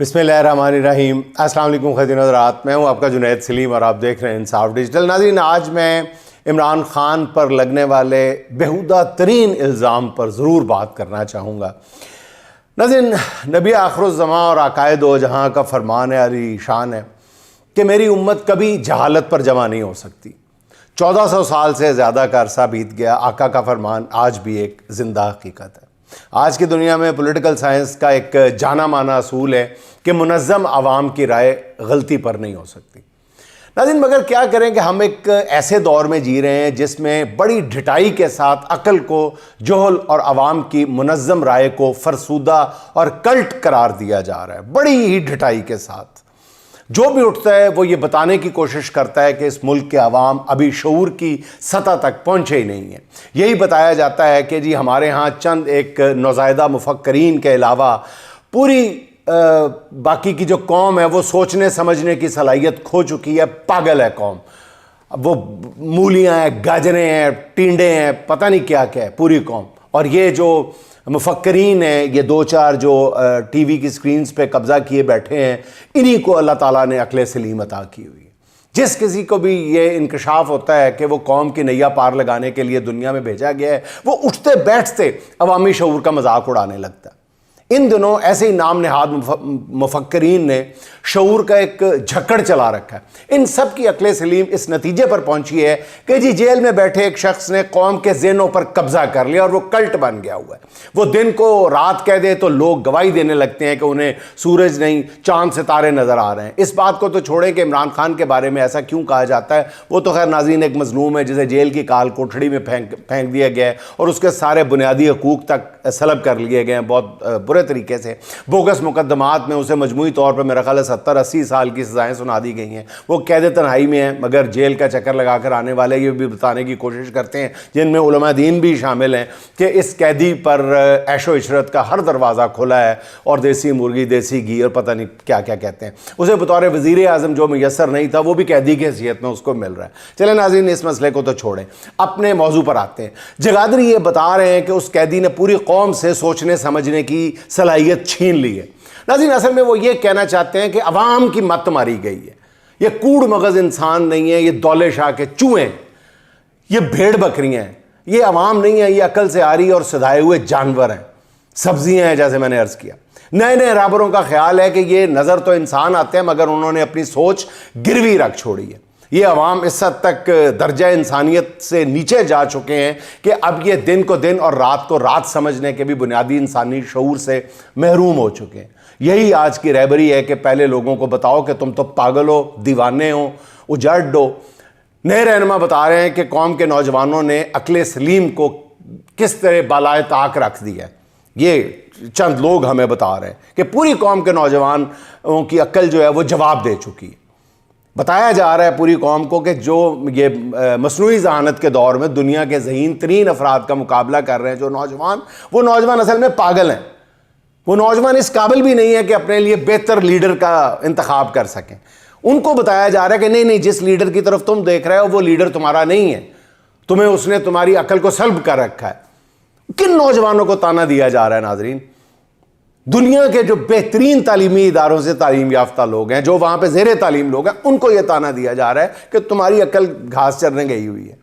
بسم اللہ الرحمن الرحیم۔ السلام علیکم خاتون حضرات، میں ہوں آپ کا جنید سلیم اور آپ دیکھ رہے ہیں انصاف ڈیجیٹل۔ ناظرین، آج میں عمران خان پر لگنے والے بیہودہ ترین الزام پر ضرور بات کرنا چاہوں گا۔ ناظرین، نبی آخر الزمان اور آقائے دو جہاں کا فرمان علی شان ہے کہ میری امت کبھی جہالت پر جمع نہیں ہو سکتی۔ 1400 سال سے زیادہ کا عرصہ بیت گیا، آقا کا فرمان آج بھی ایک زندہ حقیقت ہے۔ آج کی دنیا میں پولیٹیکل سائنس کا ایک جانا مانا اصول ہے کہ منظم عوام کی رائے غلطی پر نہیں ہو سکتی۔ ناظرین، مگر کیا کریں کہ ہم ایک ایسے دور میں جی رہے ہیں جس میں بڑی ڈھٹائی کے ساتھ عقل کو جہل اور عوام کی منظم رائے کو فرسودہ اور کلٹ قرار دیا جا رہا ہے۔ بڑی ہی ڈھٹائی کے ساتھ جو بھی اٹھتا ہے وہ یہ بتانے کی کوشش کرتا ہے کہ اس ملک کے عوام ابھی شعور کی سطح تک پہنچے ہی نہیں ہیں۔ یہی بتایا جاتا ہے کہ جی ہمارے ہاں چند ایک نوزائیدہ مفکرین کے علاوہ پوری باقی کی جو قوم ہے وہ سوچنے سمجھنے کی صلاحیت کھو چکی ہے، پاگل ہے قوم۔ وہ مولیاں ہیں، گاجریں ہیں، ٹینڈے ہیں، پتہ نہیں کیا کیا ہے پوری قوم۔ اور یہ جو مفکرین ہیں، یہ دو چار جو ٹی وی کی سکرینز پہ قبضہ کیے بیٹھے ہیں، انہی کو اللہ تعالیٰ نے عقل سلیم عطا کی ہوئی ہے۔ جس کسی کو بھی یہ انکشاف ہوتا ہے کہ وہ قوم کی نیا پار لگانے کے لیے دنیا میں بھیجا گیا ہے، وہ اٹھتے بیٹھتے عوامی شعور کا مذاق اڑانے لگتا ہے۔ ان دنوں ایسے ہی نام نہاد مفکرین نے شعور کا ایک جھکڑ چلا رکھا ہے۔ ان سب کی عقل سلیم اس نتیجے پر پہنچی ہے کہ جی جیل میں بیٹھے ایک شخص نے قوم کے ذہنوں پر قبضہ کر لیا اور وہ کلٹ بن گیا ہوا ہے۔ وہ دن کو رات کہہ دے تو لوگ گواہی دینے لگتے ہیں کہ انہیں سورج نہیں چاند ستارے نظر آ رہے ہیں۔ اس بات کو تو چھوڑیں کہ عمران خان کے بارے میں ایسا کیوں کہا جاتا ہے، وہ تو خیر ناظرین ایک مظلوم ہے جسے جیل کی کال کوٹھڑی میں پھینک دیا گیا ہے اور اس کے سارے بنیادی حقوق تک سلب کر لیے گئے ہیں بہت برے طریقے سے۔ بوگس مقدمات میں اسے مجموعی طور پر میرا خیال ہے 70-80 سال کی سزائیں سنا دی گئی ہیں۔ وہ قید تنہائی میں ہیں، مگر جیل کا چکر لگا کر آنے والے یہ بھی بتانے کی کوشش کرتے ہیں، جن میں علماء دین بھی شامل ہیں، کہ اس قیدی پر عیش و عشرت کا ہر دروازہ کھلا ہے اور دیسی مرغی، دیسی گھی اور پتہ نہیں کیا کیا کہتے ہیں۔ اسے بطور وزیر اعظم جو میسر نہیں تھا وہ بھی قیدی کی حیثیت میں اس کو مل رہا ہے۔ چلیں ناظرین، اس مسئلے کو تو چھوڑیں، اپنے موضوع پر آتے ہیں۔ جگادری یہ بتا رہے ہیں کہ اس قیدی نے پوری قوم سے سوچنے سمجھنے کی صلاحیت چھین لی ہے۔ ناظرین، اصل میں وہ یہ کہنا چاہتے ہیں کہ عوام کی مت ماری گئی ہے۔ یہ کوڑ مغز انسان نہیں ہے، یہ دولے شاہ کے چوہے ہیں، یہ بھیڑ بکریاں ہیں، یہ عوام نہیں ہے، یہ عقل سے آری اور سدھائے ہوئے جانور ہیں، سبزیاں ہیں جیسے میں نے عرض کیا۔ نئے نئے رابروں کا خیال ہے کہ یہ نظر تو انسان آتے ہیں مگر انہوں نے اپنی سوچ گروی رکھ چھوڑی ہے۔ یہ عوام اس حد تک درجہ انسانیت سے نیچے جا چکے ہیں کہ اب یہ دن کو دن اور رات کو رات سمجھنے کے بھی بنیادی انسانی شعور سے محروم ہو چکے ہیں۔ یہی آج کی رہبری ہے کہ پہلے لوگوں کو بتاؤ کہ تم تو پاگل ہو، دیوانے ہو، اجڑ ہو۔ نئے رہنما بتا رہے ہیں کہ قوم کے نوجوانوں نے عقل سلیم کو کس طرح بالائے طاق رکھ دیا ہے۔ یہ چند لوگ ہمیں بتا رہے ہیں کہ پوری قوم کے نوجوانوں کی عقل جو ہے وہ جواب دے چکی ہے۔ بتایا جا رہا ہے پوری قوم کو کہ جو یہ مصنوعی ذہانت کے دور میں دنیا کے ذہین ترین افراد کا مقابلہ کر رہے ہیں جو نوجوان، وہ نوجوان اصل میں پاگل ہیں۔ وہ نوجوان اس قابل بھی نہیں ہے کہ اپنے لیے بہتر لیڈر کا انتخاب کر سکیں۔ ان کو بتایا جا رہا ہے کہ نہیں، جس لیڈر کی طرف تم دیکھ رہے ہو وہ لیڈر تمہارا نہیں ہے، تمہیں اس نے تمہاری عقل کو سلب کر رکھا ہے۔ کن نوجوانوں کو تانا دیا جا رہا ہے ناظرین؟ دنیا کے جو بہترین تعلیمی اداروں سے تعلیم یافتہ لوگ ہیں، جو وہاں پہ زیر تعلیم لوگ ہیں، ان کو یہ تانا دیا جا رہا ہے کہ تمہاری عقل گھاس چرنے گئی ہوئی ہے۔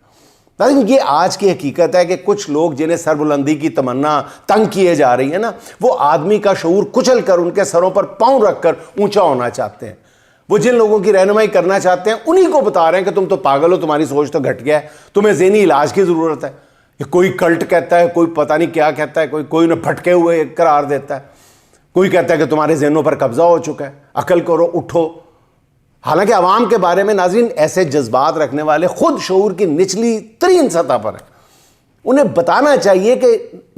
لیکن یہ آج کی حقیقت ہے کہ کچھ لوگ جنہیں سربلندی کی تمنا تنگ کیے جا رہی ہے نا، وہ آدمی کا شعور کچل کر ان کے سروں پر پاؤں رکھ کر اونچا ہونا چاہتے ہیں۔ وہ جن لوگوں کی رہنمائی کرنا چاہتے ہیں انہی کو بتا رہے ہیں کہ تم تو پاگل ہو، تمہاری سوچ تو گھٹ گیا ہے، تمہیں ذہنی علاج کی ضرورت ہے۔ یہ کوئی کلٹ کہتا ہے، کوئی پتہ نہیں کیا کہتا ہے، کوئی انہیں بھٹکے ہوئے قرار دیتا ہے، کوئی کہتا ہے کہ تمہارے ذہنوں پر قبضہ ہو چکا ہے، عقل کرو، اٹھو۔ حالانکہ عوام کے بارے میں ناظرین ایسے جذبات رکھنے والے خود شعور کی نچلی ترین سطح پر ہیں۔ انہیں بتانا چاہیے کہ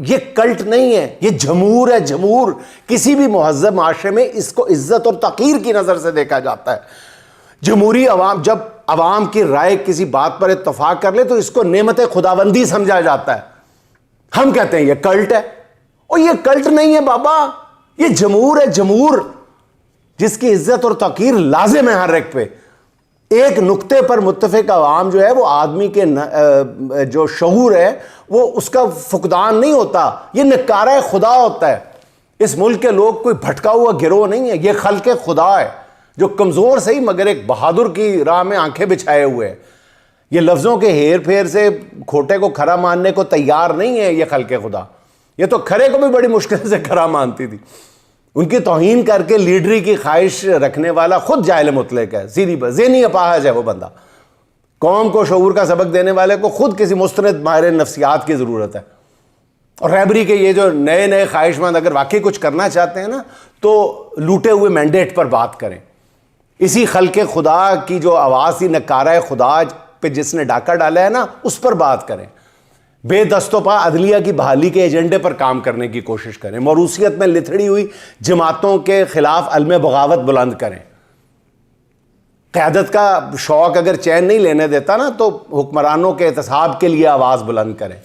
یہ کلٹ نہیں ہے، یہ جمہور ہے۔ جمہور کسی بھی مہذب معاشرے میں اس کو عزت اور توقیر کی نظر سے دیکھا جاتا ہے۔ جمہوری عوام جب عوام کی رائے کسی بات پر اتفاق کر لے تو اس کو نعمت خداوندی سمجھا جاتا ہے۔ ہم کہتے ہیں یہ کلٹ ہے، اور یہ کلٹ نہیں ہے بابا، یہ جمہور ہے، جمہور جس کی عزت اور توقیر لازم ہے ہر ایک پہ۔ ایک نقطے پر متفق عوام جو ہے وہ آدمی کے جو شعور ہے وہ اس کا فقدان نہیں ہوتا، یہ نکارہ خدا ہوتا ہے۔ اس ملک کے لوگ کوئی بھٹکا ہوا گروہ نہیں ہے، یہ خلق خدا ہے جو کمزور صحیح مگر ایک بہادر کی راہ میں آنکھیں بچھائے ہوئے ہیں. یہ لفظوں کے ہیر پھیر سے کھوٹے کو کھرا ماننے کو تیار نہیں ہے یہ خلق خدا. یہ تو کھرے کو بھی بڑی مشکل سے کھرا مانتی تھی. ان کی توہین کر کے لیڈری کی خواہش رکھنے والا خود جاہل مطلق ہے، سیدھی ذہنی اپاہج ہے وہ بندہ. قوم کو شعور کا سبق دینے والے کو خود کسی مستند ماہر نفسیات کی ضرورت ہے. اور رہبری کے یہ جو نئے نئے خواہش مند اگر واقعی کچھ کرنا چاہتے ہیں نا تو لوٹے ہوئے مینڈیٹ پر بات کریں. اسی خلق خدا کی جو آواز تھی نکارہ خدا پہ جس نے ڈاکہ ڈالا ہے نا اس پر بات کریں. بے دست و پا عدلیہ کی بحالی کے ایجنڈے پر کام کرنے کی کوشش کریں. موروثیت میں لتھڑی ہوئی جماعتوں کے خلاف علم بغاوت بلند کریں. قیادت کا شوق اگر چین نہیں لینے دیتا نا تو حکمرانوں کے احتساب کے لیے آواز بلند کریں.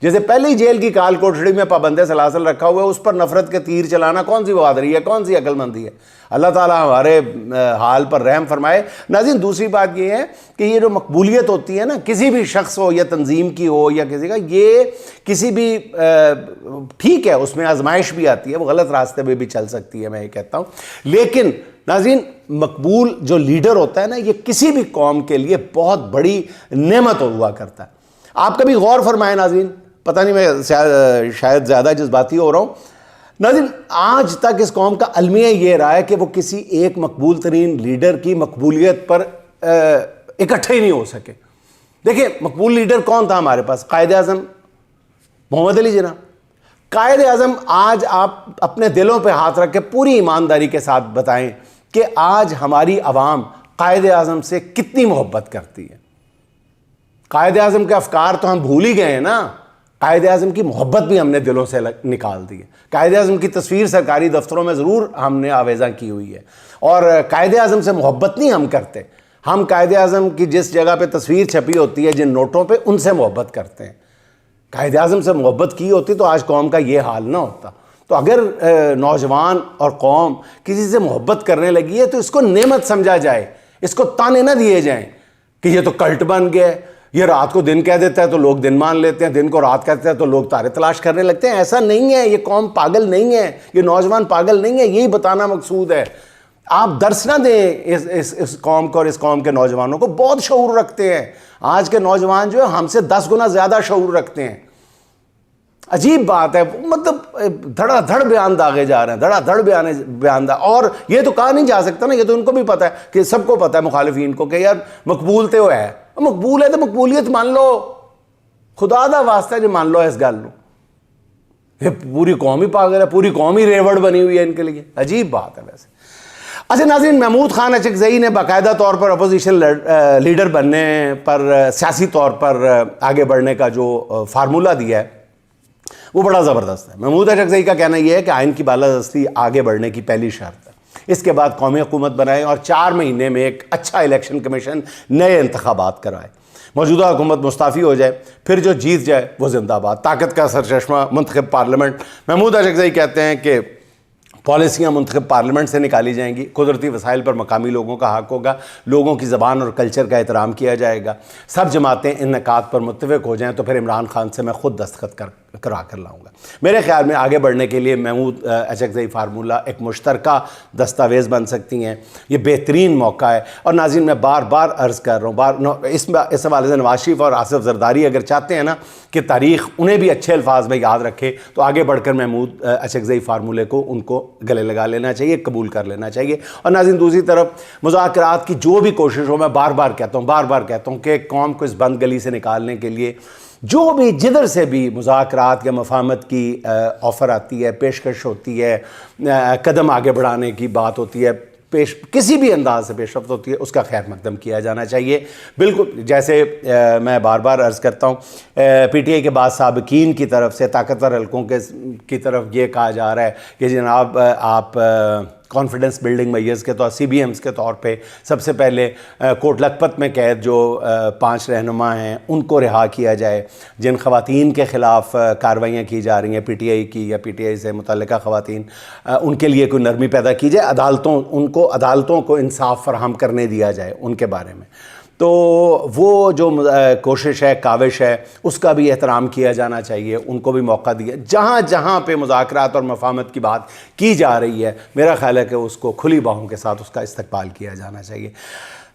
جیسے پہلے ہی جیل کی کال کوٹڑی میں پابند سلاسل رکھا ہوا ہے، اس پر نفرت کے تیر چلانا کون سی بہادری ہے، کون سی عقل مندی ہے. اللہ تعالیٰ ہمارے حال پر رحم فرمائے. ناظرین دوسری بات یہ ہے کہ یہ جو مقبولیت ہوتی ہے نا کسی بھی شخص ہو یا تنظیم کی ہو یا کسی کا، یہ کسی بھی ٹھیک ہے اس میں آزمائش بھی آتی ہے، وہ غلط راستے پہ بھی چل سکتی ہے، میں یہ کہتا ہوں. لیکن ناظرین مقبول جو لیڈر ہوتا ہے نا یہ کسی بھی قوم کے لیے بہت بڑی نعمت ہوا کرتا ہے. آپ کبھی غور فرمائیں ناظرین، پتہ نہیں میں شاید زیادہ جذباتی ہو رہا ہوں. ناظرین آج تک اس قوم کا المیہ یہ رہا ہے کہ وہ کسی ایک مقبول ترین لیڈر کی مقبولیت پر اکٹھے ہی نہیں ہو سکے. دیکھیں مقبول لیڈر کون تھا ہمارے پاس؟ قائد اعظم محمد علی جناح. قائد اعظم آج آپ اپنے دلوں پہ ہاتھ رکھ کے پوری ایمانداری کے ساتھ بتائیں کہ آج ہماری عوام قائد اعظم سے کتنی محبت کرتی ہے. قائد اعظم کے افکار تو ہم بھول ہی گئے ہیں نا، قائد اعظم کی محبت بھی ہم نے دلوں سے نکال دی ہے. قائد اعظم کی تصویر سرکاری دفتروں میں ضرور ہم نے آویزاں کی ہوئی ہے، اور قائد اعظم سے محبت نہیں ہم کرتے. ہم قائد اعظم کی جس جگہ پہ تصویر چھپی ہوتی ہے جن نوٹوں پہ ان سے محبت کرتے ہیں. قائد اعظم سے محبت کی ہوتی تو آج قوم کا یہ حال نہ ہوتا. تو اگر نوجوان اور قوم کسی سے محبت کرنے لگی ہے تو اس کو نعمت سمجھا جائے، اس کو تانے نہ دیے جائیں کہ یہ تو کلٹ بن گیا، یہ رات کو دن کہہ دیتا ہے تو لوگ دن مان لیتے ہیں، دن کو رات کہتے ہیں تو لوگ تارے تلاش کرنے لگتے ہیں. ایسا نہیں ہے، یہ قوم پاگل نہیں ہے، یہ نوجوان پاگل نہیں ہے، یہی بتانا مقصود ہے. آپ درس نہ دیں اس قوم کو اور اس قوم کے نوجوانوں کو. بہت شعور رکھتے ہیں آج کے نوجوان، جو ہے ہم سے 10 گنا زیادہ شعور رکھتے ہیں. عجیب بات ہے، مطلب دھڑا دھڑ بیان داغے جا رہے ہیں، دھڑا دھڑ بیان اور یہ تو کہا نہیں جا سکتا نا، یہ تو ان کو بھی پتہ ہے کہ سب کو پتہ ہے مخالفین کو کہ یار مقبول تے وہ ہے، مقبول ہے تو مقبولیت مان لو، خدا دا واسطہ جو مان لو اس گل نو. یہ پوری قوم ہی پاگل ہے، پوری قوم ہی ریوڑ بنی ہوئی ہے ان کے لیے. عجیب بات ہے ویسے. اچھا ناظرین، محمود خان اچکزئی نے باقاعدہ طور پر اپوزیشن لیڈر بننے پر، سیاسی طور پر آگے بڑھنے کا جو فارمولہ دیا ہے وہ بڑا زبردست ہے. محمود اچکزئی کا کہنا یہ ہے کہ آئین کی بالادستی آگے بڑھنے کی پہلی شرط ہے. اس کے بعد قومی حکومت بنائے اور 4 مہینے میں ایک اچھا الیکشن کمیشن، نئے انتخابات کرائے. موجودہ حکومت مستعفی ہو جائے، پھر جو جیت جائے وہ زندہ باد. طاقت کا سرچشمہ منتخب پارلیمنٹ. محمود اچکزئی کہتے ہیں کہ پالیسیاں منتخب پارلیمنٹ سے نکالی جائیں گی. قدرتی وسائل پر مقامی لوگوں کا حق ہوگا. لوگوں کی زبان اور کلچر کا احترام کیا جائے گا. سب جماعتیں ان نکات پر متفق ہو جائیں تو پھر عمران خان سے میں خود دستخط کرا کر لاؤں گا. میرے خیال میں آگے بڑھنے کے لیے محمود اچکزئی فارمولہ ایک مشترکہ دستاویز بن سکتی ہیں. یہ بہترین موقع ہے. اور ناظرین میں بار بار عرض کر رہا ہوں، اس حوالے سے نواز شریف اور آصف زرداری اگر چاہتے ہیں نا کہ تاریخ انہیں بھی اچھے الفاظ میں یاد رکھے تو آگے بڑھ کر محمود اچکزئی فارمولے کو ان کو گلے لگا لینا چاہیے، قبول کر لینا چاہیے. اور ناظرین دوسری طرف مذاکرات کی جو بھی کوشش ہو، میں بار بار کہتا ہوں کہ قوم کو اس بند گلی سے نکالنے کے لیے جو بھی جدھر سے بھی مذاکرات یا مفاہمت کی آفر آتی ہے، پیشکش ہوتی ہے، قدم آگے بڑھانے کی بات ہوتی ہے، کسی بھی انداز سے پیش رفت ہوتی ہے، اس کا خیر مقدم کیا جانا چاہیے. بالکل جیسے میں بار بار عرض کرتا ہوں، پی ٹی آئی کے بعد سابقین کی طرف سے طاقتور حلقوں کی طرف یہ کہا جا رہا ہے کہ جناب آپ کانفیڈنس بلڈنگ میئرز کے طور، سی بی ایمز کے طور پہ سب سے پہلے کوٹ لکھپت میں قید جو 5 رہنما ہیں ان کو رہا کیا جائے. جن خواتین کے خلاف کارروائیاں کی جا رہی ہیں پی ٹی آئی کی یا پی ٹی آئی سے متعلقہ خواتین، ان کے لیے کوئی نرمی پیدا کی جائے. عدالتوں کو انصاف فراہم کرنے دیا جائے ان کے بارے میں. تو وہ جو کوشش ہے، کاوش ہے، اس کا بھی احترام کیا جانا چاہیے، ان کو بھی موقع دیا. جہاں جہاں پہ مذاکرات اور مفاہمت کی بات کی جا رہی ہے، میرا خیال ہے کہ اس کو کھلی باہوں کے ساتھ اس کا استقبال کیا جانا چاہیے.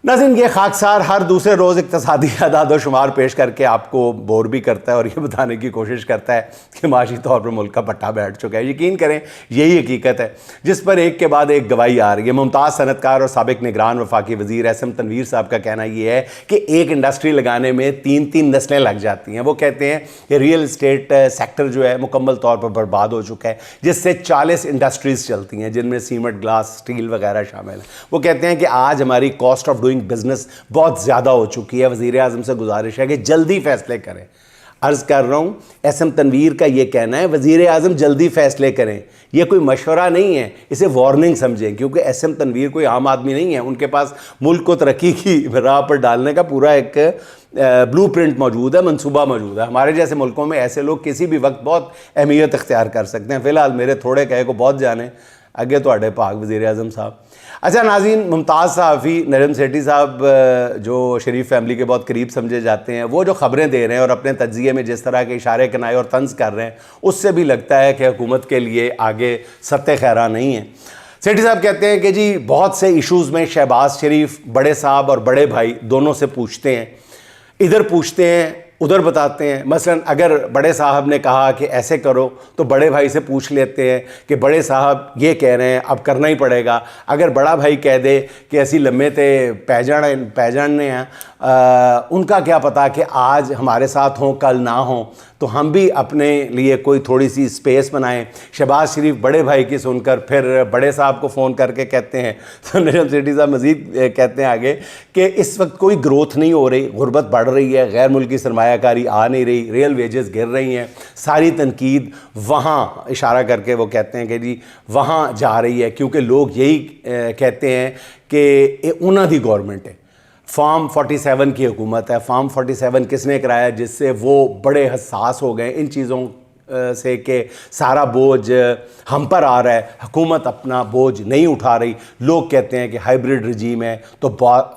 ناظرین، یہ خاکسار ہر دوسرے روز اقتصادی اعداد و شمار پیش کر کے آپ کو بور بھی کرتا ہے اور یہ بتانے کی کوشش کرتا ہے کہ معاشی طور پر ملک کا پٹھا بیٹھ چکا ہے. یقین کریں یہی حقیقت ہے جس پر ایک کے بعد ایک گواہی آ رہی ہے. ممتاز صنعت کار اور سابق نگران وفاقی وزیر احسن تنویر صاحب کا کہنا یہ ہے کہ ایک انڈسٹری لگانے میں 3 نسلیں لگ جاتی ہیں. وہ کہتے ہیں کہ ریئل اسٹیٹ سیکٹر جو ہے مکمل طور پر برباد ہو چکا ہے، جس سے 40 انڈسٹریز چلتی ہیں جن میں سیمنٹ، گلاس، اسٹیل وغیرہ شامل ہیں. وہ کہتے ہیں کہ آج ہماری کاسٹ آف ڈوئنگ بزنس بہت زیادہ ہو چکی ہے. وزیر اعظم سے گزارش ہے کہ جلدی فیصلے کریں. عرض کر رہا ہوں، ایس ایم تنویر کا یہ کہنا ہے وزیر اعظم جلدی فیصلے کریں. یہ کوئی مشورہ نہیں ہے، اسے وارننگ سمجھیں، کیونکہ ایس ایم تنویر کوئی عام آدمی نہیں ہے. ان کے پاس ملک کو ترقی کی راہ پر ڈالنے کا پورا ایک بلو پرنٹ موجود ہے، منصوبہ موجود ہے. ہمارے جیسے ملکوں میں ایسے لوگ کسی بھی وقت بہت اہمیت اختیار کر سکتے ہیں. فی الحال میرے تھوڑے کہے کو بہت جانے، اگے تو اڈے پاک وزیر اعظم صاحب. اچھا ناظرین، ممتاز صحافی نجم سیٹھی صاحب جو شریف فیملی کے بہت قریب سمجھے جاتے ہیں، وہ جو خبریں دے رہے ہیں اور اپنے تجزیے میں جس طرح کے اشارے کنائے اور طنز کر رہے ہیں، اس سے بھی لگتا ہے کہ حکومت کے لیے آگے ست خیرہ نہیں ہے. سیٹھی صاحب کہتے ہیں کہ جی بہت سے ایشوز میں شہباز شریف بڑے صاحب اور بڑے بھائی دونوں سے پوچھتے ہیں، ادھر پوچھتے ہیں ادھر بتاتے ہیں. مثلا اگر بڑے صاحب نے کہا کہ ایسے کرو تو بڑے بھائی سے پوچھ لیتے ہیں کہ بڑے صاحب یہ کہہ رہے ہیں اب کرنا ہی پڑے گا. اگر بڑا بھائی کہہ دے کہ ایسی لمے تے پیجانے ہیں، ان کا کیا پتا کہ آج ہمارے ساتھ ہوں کل نہ ہوں، تو ہم بھی اپنے لیے کوئی تھوڑی سی سپیس بنائیں. شہباز شریف بڑے بھائی کی سن کر پھر بڑے صاحب کو فون کر کے کہتے ہیں. تو نجم سیٹھی صاحب مزید کہتے ہیں آگے کہ اس وقت کوئی گروتھ نہیں ہو رہی، غربت بڑھ رہی ہے، غیر ملکی سرمایہ کاری آ نہیں رہی، ریئل ویجز گر رہی ہیں. ساری تنقید وہاں اشارہ کر کے وہ کہتے ہیں کہ جی وہاں جا رہی ہے، کیونکہ لوگ یہی کہتے ہیں کہ انہاں دی گورنمنٹ ہے. فارم 47 کی حکومت ہے. فارم 47 کس نے کرایا؟ جس سے وہ بڑے حساس ہو گئے ان چیزوں سے کہ سارا بوجھ ہم پر آ رہا ہے، حکومت اپنا بوجھ نہیں اٹھا رہی. لوگ کہتے ہیں کہ ہائیبریڈ رجیم ہے تو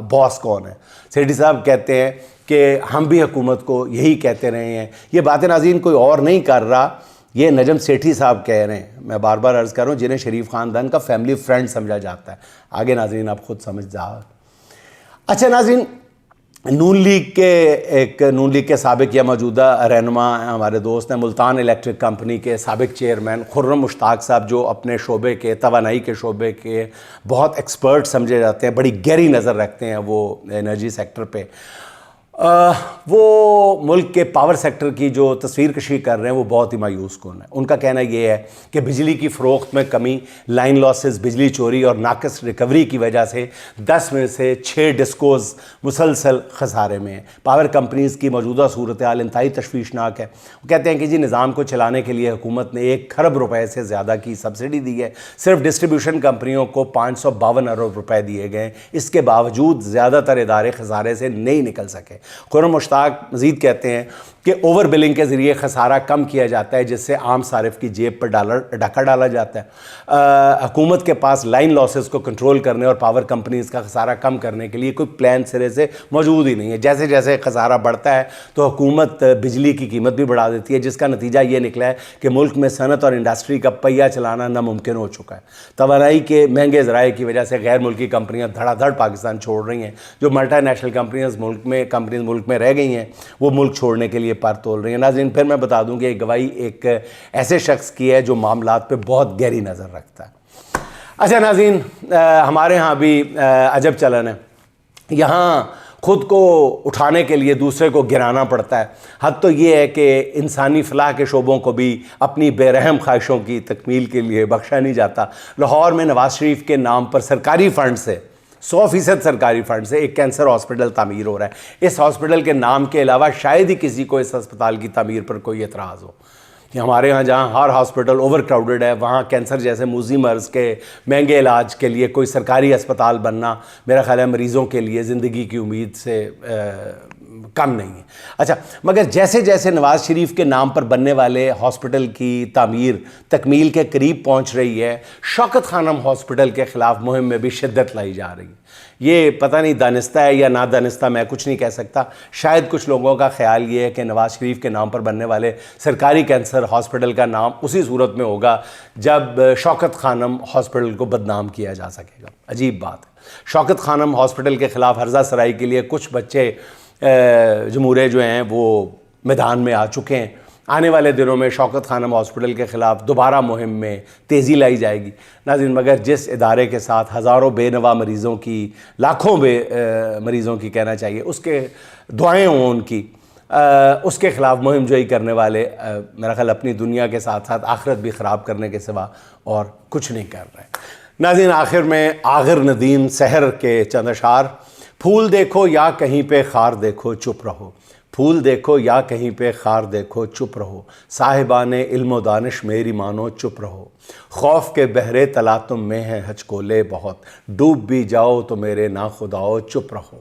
باس کون ہے؟ سیٹھی صاحب کہتے ہیں کہ ہم بھی حکومت کو یہی کہتے رہے ہیں. یہ باتیں ناظرین کوئی اور نہیں کر رہا، یہ نجم سیٹھی صاحب کہہ رہے ہیں. میں بار بار عرض کر رہا ہوں جنہیں شریف خاندان کا فیملی فرینڈ سمجھا جاتا ہے. آگے ناظرین آپ خود سمجھ جاؤ. اچھا ناظرین، نون لیگ کے سابق یا موجودہ رہنما ہمارے دوست ہیں، ملتان الیکٹرک کمپنی کے سابق چیئرمین خرم مشتاق صاحب، جو اپنے شعبے کے توانائی کے شعبے کے بہت ایکسپرٹ سمجھے جاتے ہیں، بڑی گہری نظر رکھتے ہیں وہ انرجی سیکٹر پہ. وہ ملک کے پاور سیکٹر کی جو تصویر کشی کر رہے ہیں وہ بہت ہی مایوس کن ہے. ان کا کہنا یہ ہے کہ بجلی کی فروخت میں کمی، لائن لاسز، بجلی چوری اور ناقص ریکوری کی وجہ سے 10 میں سے 6 ڈسکوز مسلسل خسارے میں ہیں. پاور کمپنیز کی موجودہ صورتحال انتہائی تشویشناک ہے. وہ کہتے ہیں کہ جی نظام کو چلانے کے لیے حکومت نے 1 کھرب روپے سے زیادہ کی سبسڈی دی ہے. صرف ڈسٹریبیوشن کمپنیوں کو 552 ارب روپے دیے گئے. اس کے باوجود زیادہ تر ادارے خسارے سے نہیں نکل سکے. خرم مشتاق مزید کہتے ہیں کہ اوور بلنگ کے ذریعے خسارہ کم کیا جاتا ہے، جس سے عام صارف کی جیب پر ڈاکہ ڈالا جاتا ہے. حکومت کے پاس لائن لاسز کو کنٹرول کرنے اور پاور کمپنیز کا خسارہ کم کرنے کے لیے کوئی پلان سرے سے موجود ہی نہیں ہے. جیسے جیسے خسارہ بڑھتا ہے تو حکومت بجلی کی قیمت بھی بڑھا دیتی ہے، جس کا نتیجہ یہ نکلا ہے کہ ملک میں صنعت اور انڈسٹری کا پہیہ چلانا ناممکن ہو چکا ہے. توانائی کے مہنگے ذرائع کی وجہ سے غیر ملکی کمپنیاں دھڑا دھڑ پاکستان چھوڑ رہی ہیں. جو ملٹی نیشنل کمپنیز ملک میں رہ گئی ہیں وہ ملک چھوڑنے کے لیے پر تول رہی ہیں. ناظرین پھر میں بتا دوں کہ یہ گواہی ایک ایسے شخص کی ہے جو معاملات پہ بہت گہری نظر رکھتا ہے. اچھا ناظرین، ہمارے ہاں بھی عجب چلن ہے. یہاں خود کو اٹھانے کے لیے دوسرے کو گرانا پڑتا ہے. حد تو یہ ہے کہ انسانی فلاح کے شعبوں کو بھی اپنی بے رحم خواہشوں کی تکمیل کے لیے بخشا نہیں جاتا. لاہور میں نواز شریف کے نام پر سرکاری فنڈ سے 100% سرکاری فنڈ سے ایک کینسر ہاسپٹل تعمیر ہو رہا ہے. اس ہاسپٹل کے نام کے علاوہ شاید ہی کسی کو اس ہسپتال کی تعمیر پر کوئی اعتراض ہو. کہ ہمارے ہاں جہاں ہر ہاسپٹل اوور کراؤڈڈ ہے، وہاں کینسر جیسے موذی مرض کے مہنگے علاج کے لیے کوئی سرکاری ہسپتال بننا میرا خیال ہے مریضوں کے لیے زندگی کی امید سے کم نہیں ہے. اچھا مگر جیسے جیسے نواز شریف کے نام پر بننے والے ہاسپٹل کی تعمیر تکمیل کے قریب پہنچ رہی ہے, شوکت خانم ہاسپٹل کے خلاف مہم میں بھی شدت لائی جا رہی ہے. یہ پتہ نہیں دانستہ ہے یا نادانستہ, میں کچھ نہیں کہہ سکتا. شاید کچھ لوگوں کا خیال یہ ہے کہ نواز شریف کے نام پر بننے والے سرکاری کینسر ہاسپٹل کا نام اسی صورت میں ہوگا جب شوکت خانم ہاسپٹل کو بدنام کیا جا سکے گا. عجیب بات ہے. شوکت خانم ہاسپٹل کے خلاف ہرزہ سرائی کے لیے کچھ بچے جمہوریہ جو ہیں وہ میدان میں آ چکے ہیں. آنے والے دنوں میں شوکت خانم ہاسپٹل کے خلاف دوبارہ مہم میں تیزی لائی جائے گی. ناظرین مگر جس ادارے کے ساتھ ہزاروں بے نوا مریضوں کی, لاکھوں مریضوں کی کہنا چاہیے, اس کے دعائیں ہوں ان کی, اس کے خلاف مہم جوئی کرنے والے میرا خیال اپنی دنیا کے ساتھ ساتھ آخرت بھی خراب کرنے کے سوا اور کچھ نہیں کر رہے. ناظرین آخر میں آغر ندیم سحر کے چند اشعار. پھول دیکھو یا کہیں پہ خار دیکھو چپ رہو, پھول دیکھو یا کہیں پہ خار دیکھو چپ رہو, صاحبان علم و دانش میری مانو چپ رہو, خوف کے بحرے تلاطم میں ہیں ہچکولے بہت, ڈوب بھی جاؤ تو میرے ناخداؤ چپ رہو,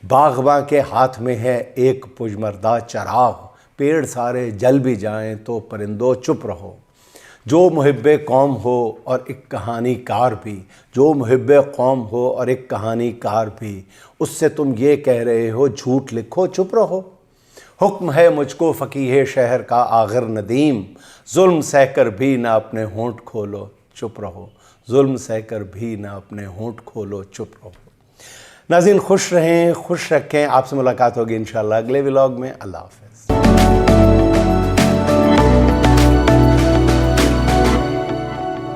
باغباں کے ہاتھ میں ہے ایک پجمردہ چراغ, پیڑ سارے جل بھی جائیں تو پرندوں چپ رہو, جو محب قوم ہو اور ایک کہانی کار بھی, جو محب قوم ہو اور ایک کہانی کار بھی, اس سے تم یہ کہہ رہے ہو جھوٹ لکھو چپ رہو. حکم ہے مجھ کو فقیہ شہر کا آغر ندیم, ظلم سہ کر بھی نہ اپنے ہونٹ کھولو چپ رہو, ظلم سہ کر بھی نہ اپنے ہونٹ کھولو چپ رہو. ناظرین خوش رہیں, خوش رکھیں. آپ سے ملاقات ہوگی انشاءاللہ اگلے ولاگ میں. اللہ حافظ.